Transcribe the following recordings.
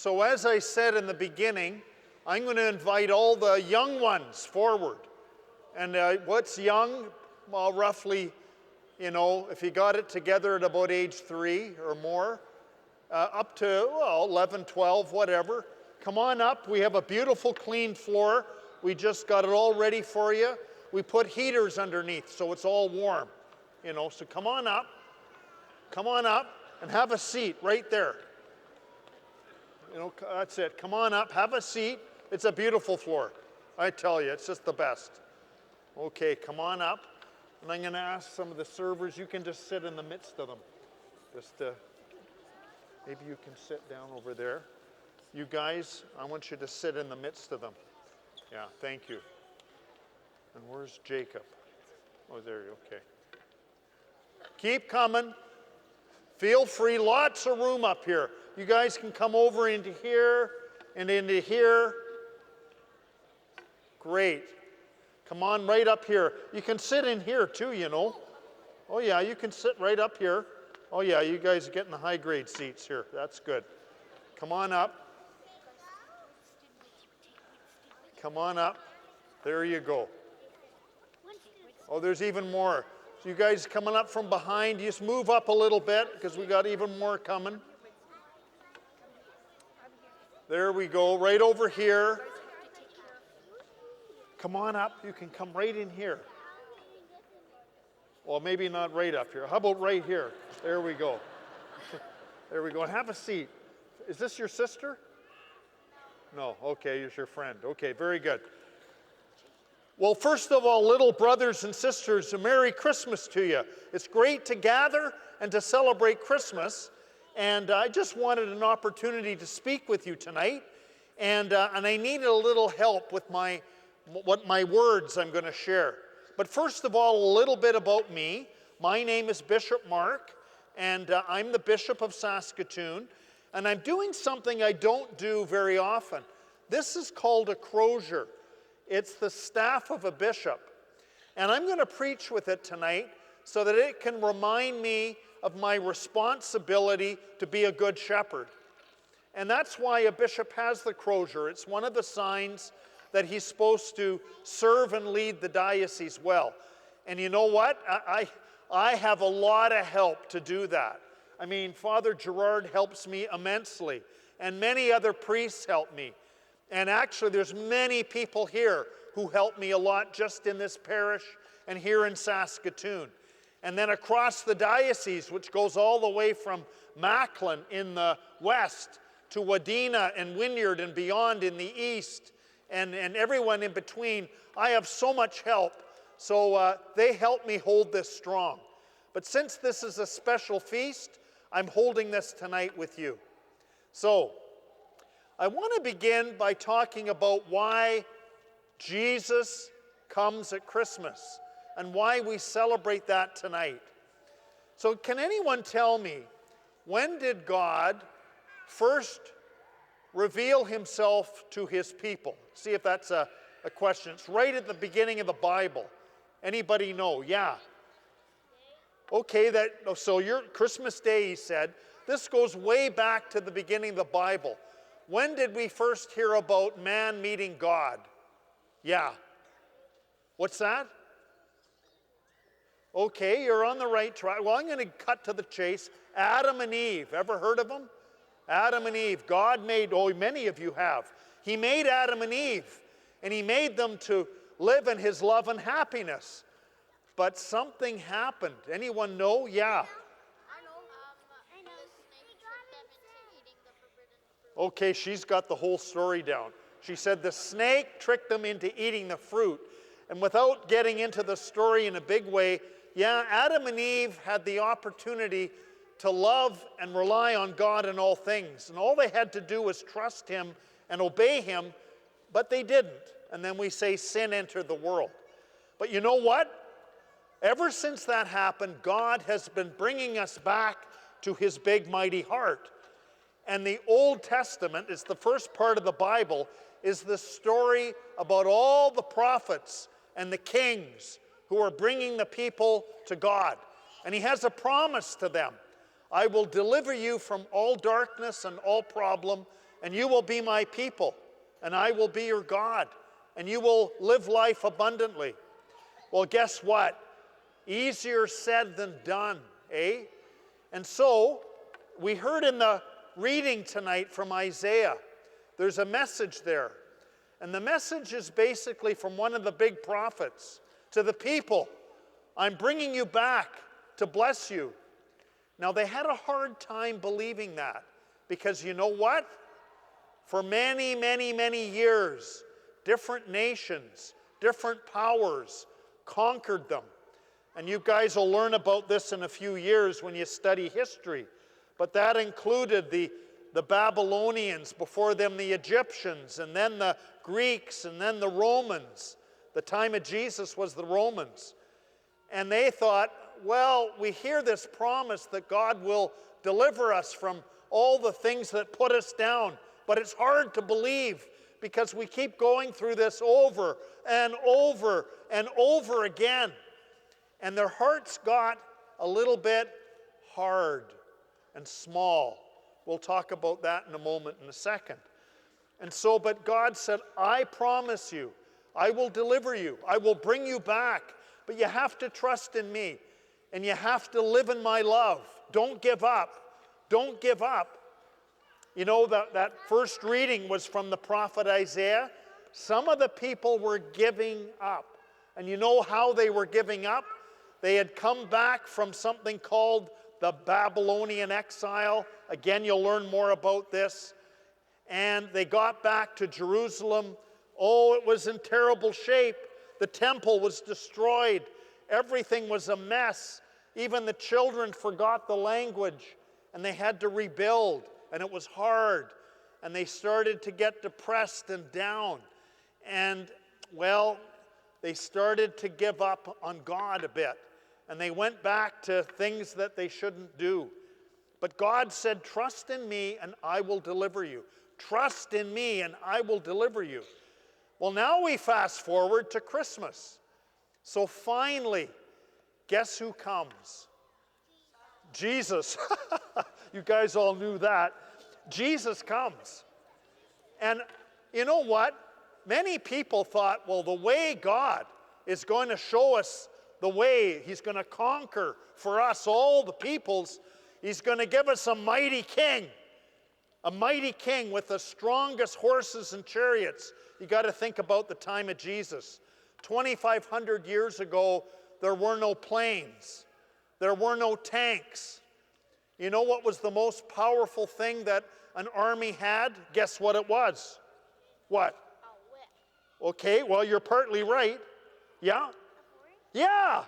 So as I said in the beginning, I'm going to invite all the young ones forward. And what's young? Well, roughly, if you got it together at about age 3 or more, up to 11, 12, whatever. Come on up. We have a beautiful clean floor. We just got it all ready for you. We put heaters underneath so it's all warm. So come on up. Come on up and have a seat right there. That's it. Come on up, have a seat. It's a beautiful floor. I tell you, it's just the best. Okay, come on up. And I'm going to ask some of the servers, you can just sit in the midst of them. Maybe you can sit down over there. You guys, I want you to sit in the midst of them. Yeah, thank you. And where's Jacob? Oh, there you okay. Keep coming. Feel free, lots of room up here. You guys can come over into here and into here. Great. Come on right up here. You can sit in here too, Oh yeah, you can sit right up here. Oh yeah, you guys are getting the high grade seats here. That's good. Come on up. Come on up. There you go. Oh, there's even more. So you guys coming up from behind, you just move up a little bit because we got even more coming. There we go, right over here. Come on up, you can come right in here. Well, maybe not right up here. How about right here? There we go. There we go, and have a seat. Is this your sister? No, okay, it's your friend. Okay, very good. Well, first of all, little brothers and sisters, a Merry Christmas to you. It's great to gather and to celebrate Christmas. And I just wanted an opportunity to speak with you tonight. And I needed a little help with my words I'm going to share. But first of all, a little bit about me. My name is Bishop Mark, and I'm the Bishop of Saskatoon. And I'm doing something I don't do very often. This is called a crozier. It's the staff of a bishop. And I'm going to preach with it tonight so that it can remind me of my responsibility to be a good shepherd. And that's why a bishop has the crozier. It's one of the signs that he's supposed to serve and lead the diocese well. And you know what? I have a lot of help to do that. I mean, Father Gerard helps me immensely, and many other priests help me. And actually, there's many people here who help me a lot just in this parish and here in Saskatoon. And then across the diocese, which goes all the way from Macklin in the west to Wadena and Wynyard and beyond in the east, and everyone in between, I have so much help. So they help me hold this strong. But since this is a special feast, I'm holding this tonight with you. So I want to begin by talking about why Jesus comes at Christmas and why we celebrate that tonight. So can anyone tell me, when did God first reveal himself to his people? See if that's a question. It's right at the beginning of the Bible. Anybody know? Yeah. Okay, so your Christmas Day, he said. This goes way back to the beginning of the Bible. When did we first hear about man meeting God? Yeah. What's that? Okay, you're on the right track. Well, I'm going to cut to the chase. Adam and Eve. Ever heard of them? Adam and Eve. God made, many of you have. He made Adam and Eve, and he made them to live in his love and happiness. But something happened. Anyone know? Yeah. Okay, she's got the whole story down. She said the snake tricked them into eating the fruit. And without getting into the story in a big way, yeah, Adam and Eve had the opportunity to love and rely on God in all things. And all they had to do was trust him and obey him, but they didn't. And then we say sin entered the world. But you know what? Ever since that happened, God has been bringing us back to his big, mighty heart. And the Old Testament is the first part of the Bible, is the story about all the prophets and the kings who are bringing the people to God. And he has a promise to them. I will deliver you from all darkness and all problem, and you will be my people, and I will be your God, and you will live life abundantly. Well, guess what? Easier said than done, eh? And so, we heard in the reading tonight from Isaiah, there's a message there. And the message is basically from one of the big prophets to the people. I'm bringing you back to bless you. Now, they had a hard time believing that because you know what? For many, many, many years, different nations, different powers conquered them. And you guys will learn about this in a few years when you study history. But that included the Babylonians, before them the Egyptians, and then the Greeks, and then the Romans. The time of Jesus was the Romans. And they thought, well, we hear this promise that God will deliver us from all the things that put us down, but it's hard to believe because we keep going through this over and over and over again. And their hearts got a little bit hard and small. We'll talk about that in a moment, in a second. And so, but God said, I promise you, I will deliver you. I will bring you back. But you have to trust in me. And you have to live in my love. Don't give up. Don't give up. You know, that first reading was from the prophet Isaiah. Some of the people were giving up. And you know how they were giving up? They had come back from something called the Babylonian exile. Again, you'll learn more about this. And they got back to Jerusalem. Oh, it was in terrible shape. The temple was destroyed. Everything was a mess. Even the children forgot the language, and they had to rebuild, and it was hard. And they started to get depressed and down. And, well, they started to give up on God a bit. And they went back to things that they shouldn't do. But God said, trust in me and I will deliver you. Trust in me and I will deliver you. Well, now we fast forward to Christmas. So finally, guess who comes? Jesus. You guys all knew that. Jesus comes. And you know what? Many people thought, well, the way God is going to show us the way he's going to conquer for us, all the peoples, he's going to give us a mighty king with the strongest horses and chariots. You got to think about the time of Jesus. 2,500 years ago, there were no planes. There were no tanks. You know what was the most powerful thing that an army had? Guess what it was? What? A whip. Okay, well, you're partly right. Yeah? Yeah,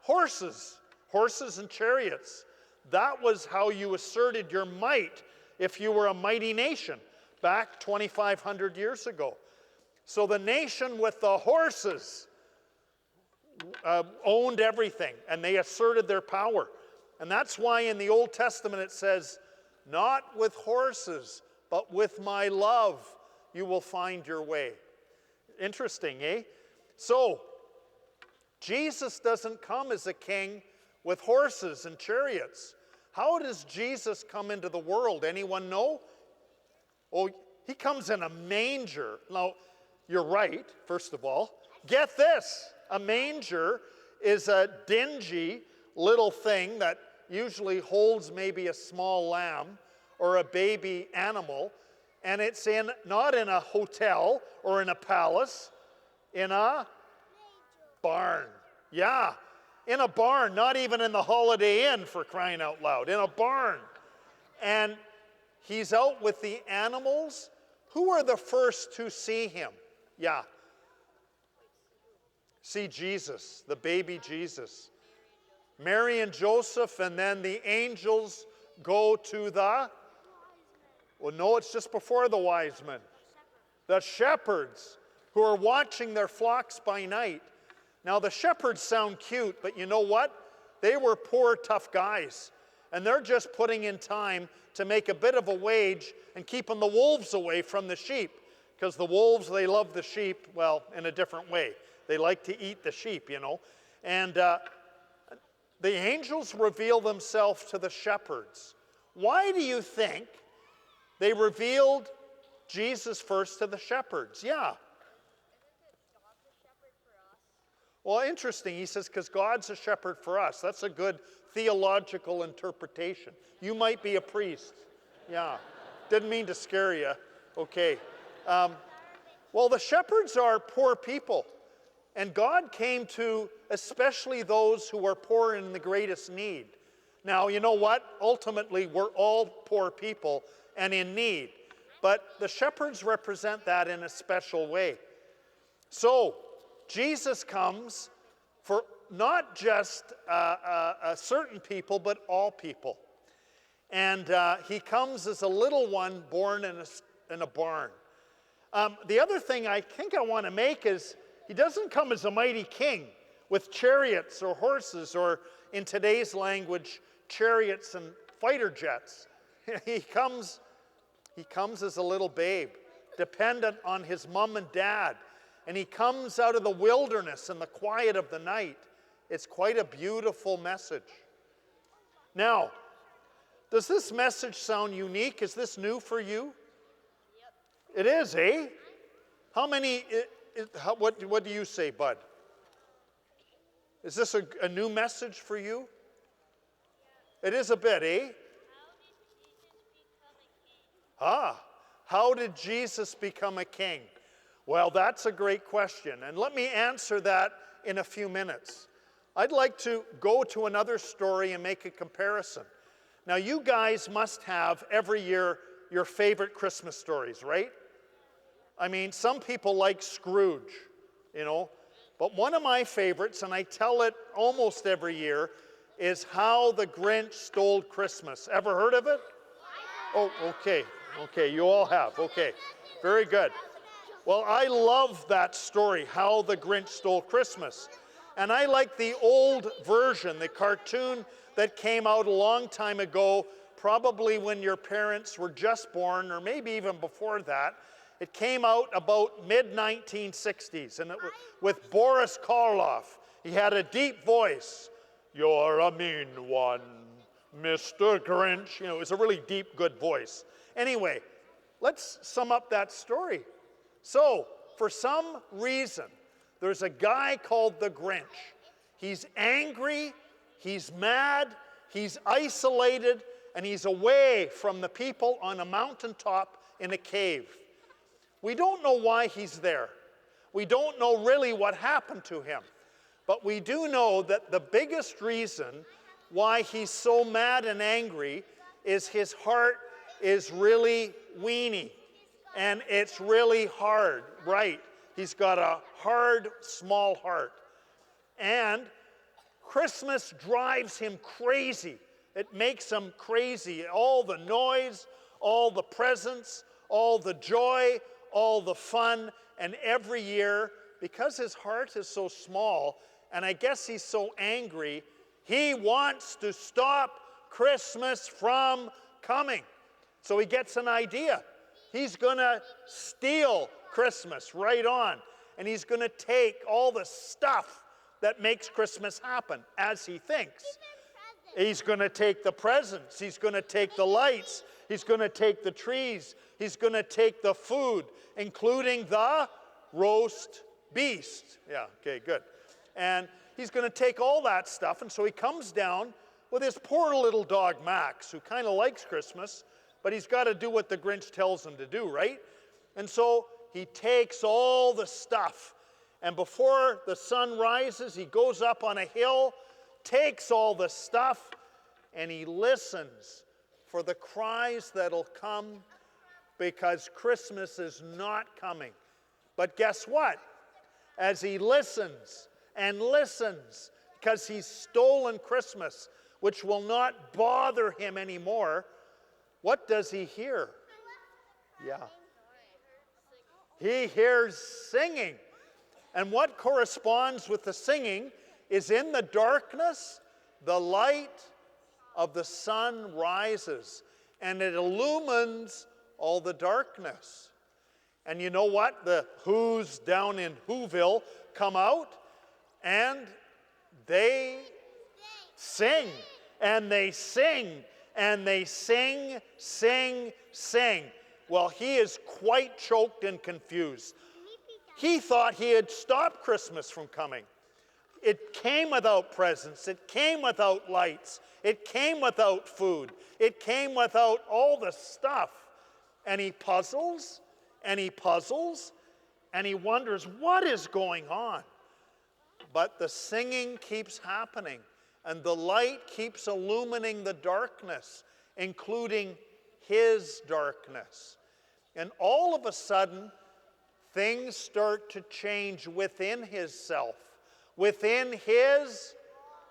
horses and chariots. That was how you asserted your might if you were a mighty nation back 2,500 years ago. So the nation with the horses owned everything, and they asserted their power. And that's why in the Old Testament it says, not with horses, but with my love you will find your way. Interesting, eh? So, Jesus doesn't come as a king with horses and chariots. How does Jesus come into the world? Anyone know? Oh, he comes in a manger. Now, you're right, first of all. Get this. A manger is a dingy little thing that usually holds maybe a small lamb or a baby animal. And it's not in a hotel or in a palace, in a barn. Yeah, in a barn, not even in the Holiday Inn, for crying out loud, in a barn. And he's out with the animals. Who are the first to see him? Yeah. See Jesus, the baby Jesus. Mary and Joseph, and then the angels go to the, well, no, it's just before the wise men. The shepherds who are watching their flocks by night. Now, the shepherds sound cute, but you know what? They were poor, tough guys. And they're just putting in time to make a bit of a wage and keeping the wolves away from the sheep. Because the wolves, they love the sheep, well, in a different way. They like to eat the sheep, you know. And the angels reveal themselves to the shepherds. Why do you think they revealed Jesus first to the shepherds? Yeah. Well, interesting. He says, because God's a shepherd for us. That's a good theological interpretation. You might be a priest. Yeah. Didn't mean to scare you. Okay. Well, the shepherds are poor people. And God came to especially those who are poor and in the greatest need. Now, you know what? Ultimately, we're all poor people and in need. But the shepherds represent that in a special way. So, Jesus comes for not just certain people, but all people. And he comes as a little one born in a barn. The other thing I think I want to make is he doesn't come as a mighty king with chariots or horses or, in today's language, chariots and fighter jets. He comes as a little babe, dependent on his mom and dad. And he comes out of the wilderness and the quiet of the night. It's quite a beautiful message. Now, does this message sound unique? Is this new for you? Yep. It is, eh? How many, what do you say, Bud? Is this a new message for you? It is a bit, eh? How did Jesus become a king? Well, that's a great question, and let me answer that in a few minutes. I'd like to go to another story and make a comparison. Now, you guys must have every year your favorite Christmas stories, right? I mean, some people like Scrooge, you know, but one of my favorites, and I tell it almost every year, is How the Grinch Stole Christmas. Ever heard of it? Oh, okay. Okay, you all have. Okay, very good. Well, I love that story, How the Grinch Stole Christmas. And I like the old version, the cartoon that came out a long time ago, probably when your parents were just born, or maybe even before that. It came out about mid-1960s, and it was with Boris Karloff. He had a deep voice. You're a mean one, Mr. Grinch. You know, it was a really deep, good voice. Anyway, let's sum up that story. So, for some reason, there's a guy called the Grinch. He's angry, he's mad, he's isolated, and he's away from the people on a mountaintop in a cave. We don't know why he's there. We don't know really what happened to him. But we do know that the biggest reason why he's so mad and angry is his heart is really weeny. And it's really hard, right? He's got a hard, small heart. And Christmas drives him crazy. It makes him crazy. All the noise, all the presents, all the joy, all the fun. And every year, because his heart is so small, and I guess he's so angry, he wants to stop Christmas from coming. So he gets an idea. He's going to steal Christmas right on. And he's going to take all the stuff that makes Christmas happen, as he thinks. He's going to take the presents. He's going to take the lights. He's going to take the trees. He's going to take the food, including the roast beast. Yeah, okay, good. And he's going to take all that stuff. And so he comes down with his poor little dog, Max, who kind of likes Christmas, but he's got to do what the Grinch tells him to do, right? And so he takes all the stuff. And before the sun rises, he goes up on a hill, takes all the stuff, and he listens for the cries that'll come because Christmas is not coming. But guess what? As he listens and listens, because he's stolen Christmas, which will not bother him anymore, what does he hear? Yeah. He hears singing. And what corresponds with the singing is in the darkness, the light of the sun rises, and it illumines all the darkness. And you know what? The Who's down in Whoville come out, and they sing, and they sing, and they sing, sing, sing. Well, he is quite choked and confused. He thought he had stopped Christmas from coming. It came without presents. It came without lights. It came without food. It came without all the stuff. And he puzzles, and he puzzles, and he wonders what is going on. But the singing keeps happening, and the light keeps illumining the darkness, including his darkness. And all of a sudden, things start to change within his self, within his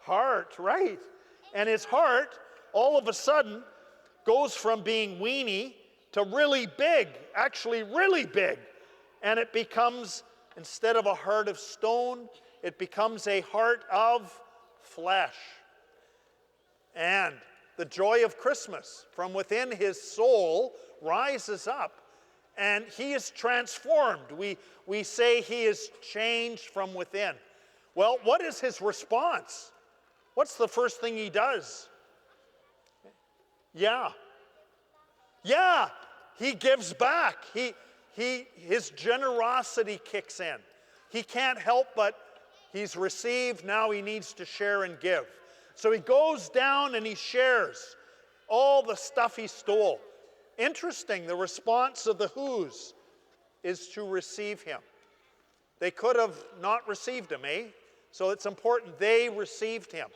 heart, right? And his heart, all of a sudden, goes from being weeny to really big, actually really big. And it becomes, instead of a heart of stone, it becomes a heart of flesh. And the joy of Christmas from within his soul rises up, and he is transformed. We say he is changed from within. Well, what is his response? What's the first thing he does? Yeah, he gives back. His generosity kicks in. He can't help but he's received, now he needs to share and give. So he goes down and he shares all the stuff he stole. Interesting, the response of the Who's is to receive him. They could have not received him, eh? So it's important they received him.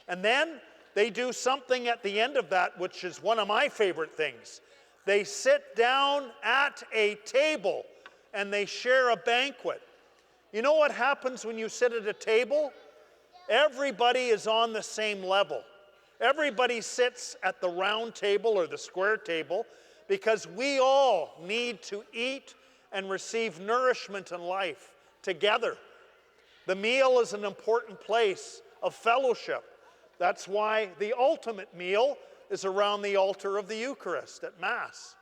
And then they do something at the end of that, which is one of my favorite things. They sit down at a table and they share a banquet. You know what happens when you sit at a table? Everybody is on the same level. Everybody sits at the round table or the square table because we all need to eat and receive nourishment in life together. The meal is an important place of fellowship. That's why the ultimate meal is around the altar of the Eucharist at Mass.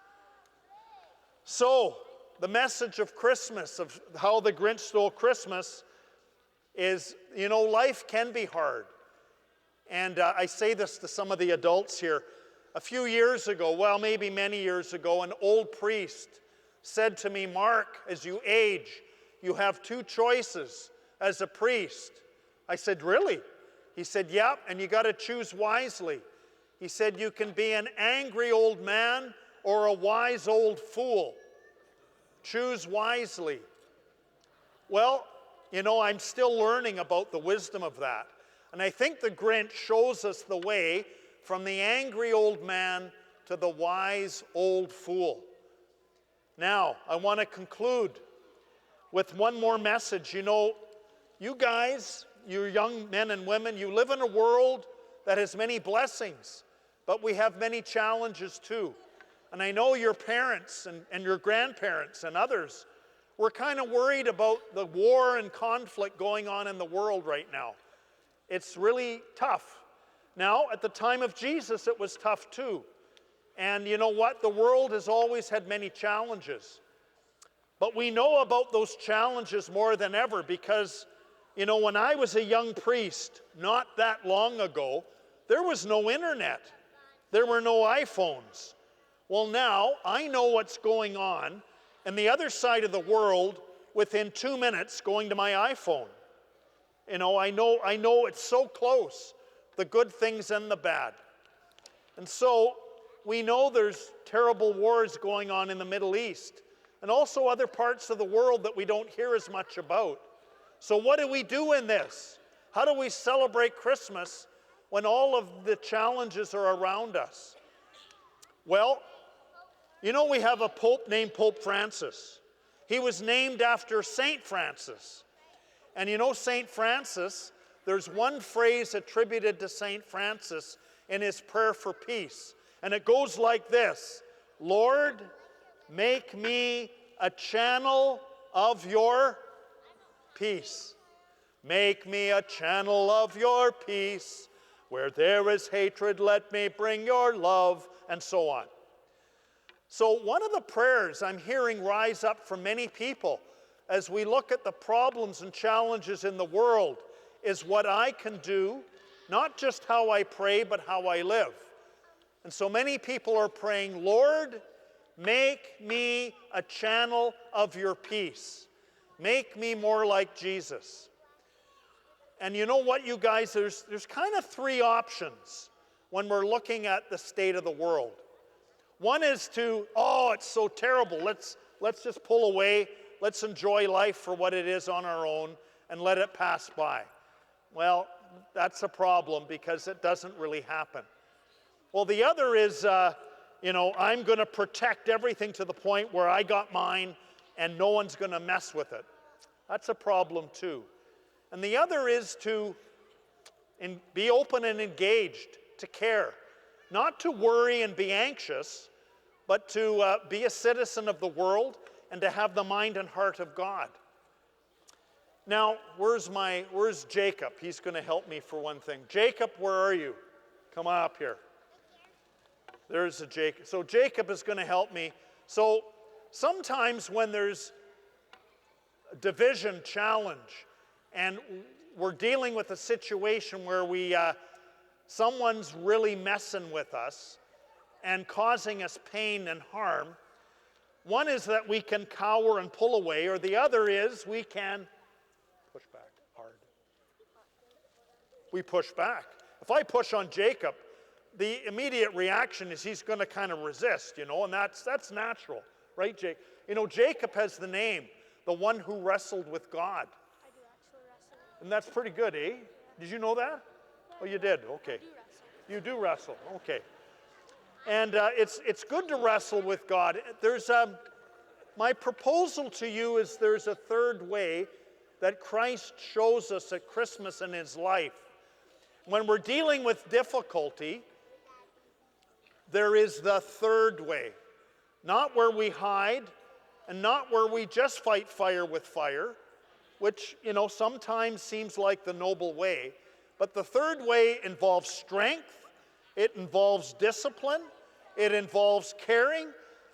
So, the message of Christmas, of how the Grinch stole Christmas, is, life can be hard. And I say this to some of the adults here. A few years ago, well, maybe many years ago, an old priest said to me, Mark, as you age, you have two choices as a priest. I said, really? He said, yep, and you got to choose wisely. He said, you can be an angry old man or a wise old fool. Choose wisely. Well, I'm still learning about the wisdom of that. And I think the Grinch shows us the way from the angry old man to the wise old fool. Now, I want to conclude with one more message. You guys, you young men and women, you live in a world that has many blessings, but we have many challenges too. And I know your parents and your grandparents and others were kind of worried about the war and conflict going on in the world right now. It's really tough. Now, at the time of Jesus, it was tough too. And you know what? The world has always had many challenges. But we know about those challenges more than ever because, when I was a young priest, not that long ago, there was no internet. There were no iPhones. Well, now I know what's going on in the other side of the world within 2 minutes going to my iPhone. I know it's so close, the good things and the bad. And so we know there's terrible wars going on in the Middle East and also other parts of the world that we don't hear as much about. So what do we do in this? How do we celebrate Christmas when all of the challenges are around us? Well, we have a pope named Pope Francis. He was named after Saint Francis. And Saint Francis, there's one phrase attributed to Saint Francis in his prayer for peace. And it goes like this: Lord, make me a channel of your peace. Make me a channel of your peace. Where there is hatred, let me bring your love, and so on. So one of the prayers I'm hearing rise up from many people as we look at the problems and challenges in the world is what I can do, not just how I pray, but how I live. And so many people are praying, Lord, Make me a channel of your peace. Make me more like Jesus. And you know what, you guys? There's kind of three options when we're looking at the state of the world. One is to, oh, it's so terrible. Let's just pull away. Let's enjoy life for what it is on our own and let it pass by. Well, that's a problem because it doesn't really happen. Well, the other is, I'm going to protect everything to the point where I got mine and no one's going to mess with it. That's a problem too. And the other is to be open and engaged, to care. Not to worry and be anxious, but to be a citizen of the world and to have the mind and heart of God. Now, where's Jacob? He's going to help me for one thing. Jacob, where are you? Come on up here. There's a Jacob. So Jacob is going to help me. So sometimes when there's a division, challenge, and we're dealing with a situation where someone's really messing with us and causing us pain and harm, one is that we can cower and pull away, or the other is we can push back hard. We push back. If I push on Jacob, the immediate reaction is he's going to kind of resist, and that's natural, right, Jake? Jacob has the name, the one who wrestled with God. I do actually wrestle. And that's pretty good, eh? Did you know that? Oh, you did? Okay. You do wrestle. Okay. And it's good to wrestle with God. My proposal to you is there's a third way that Christ shows us at Christmas in his life. When we're dealing with difficulty, there is the third way. Not where we hide and not where we just fight fire with fire, which, sometimes seems like the noble way. But the third way involves strength, it involves discipline, it involves caring,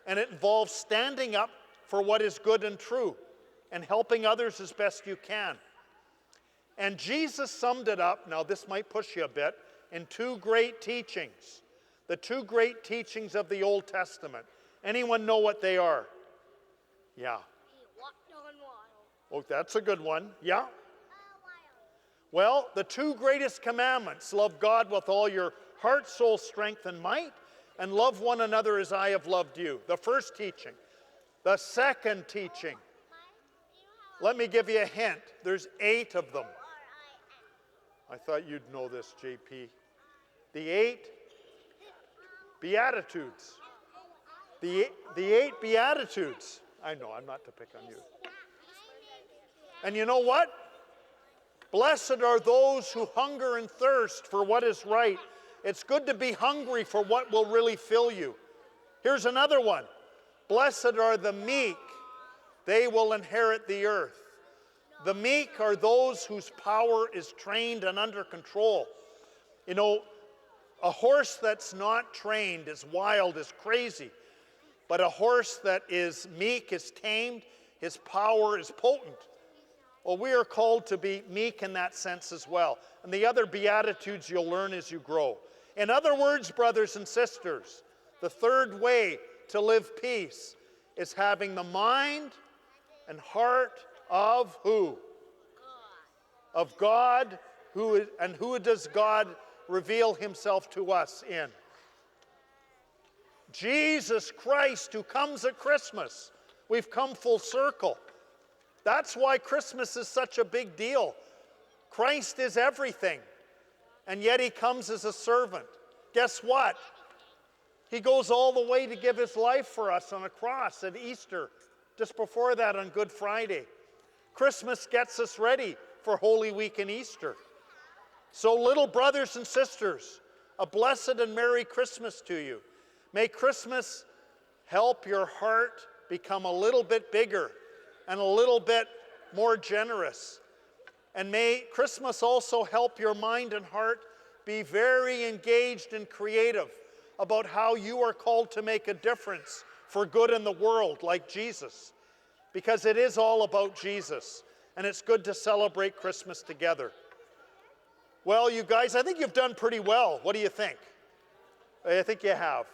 and it involves standing up for what is good and true and helping others as best you can. And Jesus summed it up, now this might push you a bit, in two great teachings. The two great teachings of the Old Testament. Anyone know what they are? Yeah. He walked on water. Oh, that's a good one. Yeah. Well, the two greatest commandments, love God with all your heart, soul, strength, and might, and love one another as I have loved you. The first teaching. The second teaching. Let me give you a hint. There's 8 of them. I thought you'd know this, JP. The 8 Beatitudes. The 8 Beatitudes. I know, I'm not to pick on you. And you know what? Blessed are those who hunger and thirst for what is right. It's good to be hungry for what will really fill you. Here's another one. Blessed are the meek. They will inherit the earth. The meek are those whose power is trained and under control. A horse that's not trained is wild, is crazy. But a horse that is meek is tamed, his power is potent. Well, we are called to be meek in that sense as well. And the other Beatitudes you'll learn as you grow. In other words, brothers and sisters, the third way to live peace is having the mind and heart of who? God. Of God. Who does God reveal himself to us in? Jesus Christ, who comes at Christmas. We've come full circle. That's why Christmas is such a big deal. Christ is everything, and yet he comes as a servant. Guess what? He goes all the way to give his life for us on a cross at Easter, just before that on Good Friday. Christmas gets us ready for Holy Week and Easter. So little brothers and sisters, a blessed and Merry Christmas to you. May Christmas help your heart become a little bit bigger and a little bit more generous. And may Christmas also help your mind and heart be very engaged and creative about how you are called to make a difference for good in the world like Jesus. Because it is all about Jesus, and it's good to celebrate Christmas together. Well, you guys, I think you've done pretty well. What do you think? I think you have.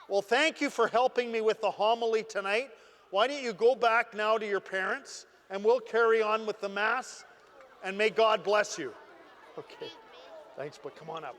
Well, thank you for helping me with the homily tonight. Why don't you go back now to your parents, and we'll carry on with the Mass, and may God bless you. Okay. Thanks, but come on up.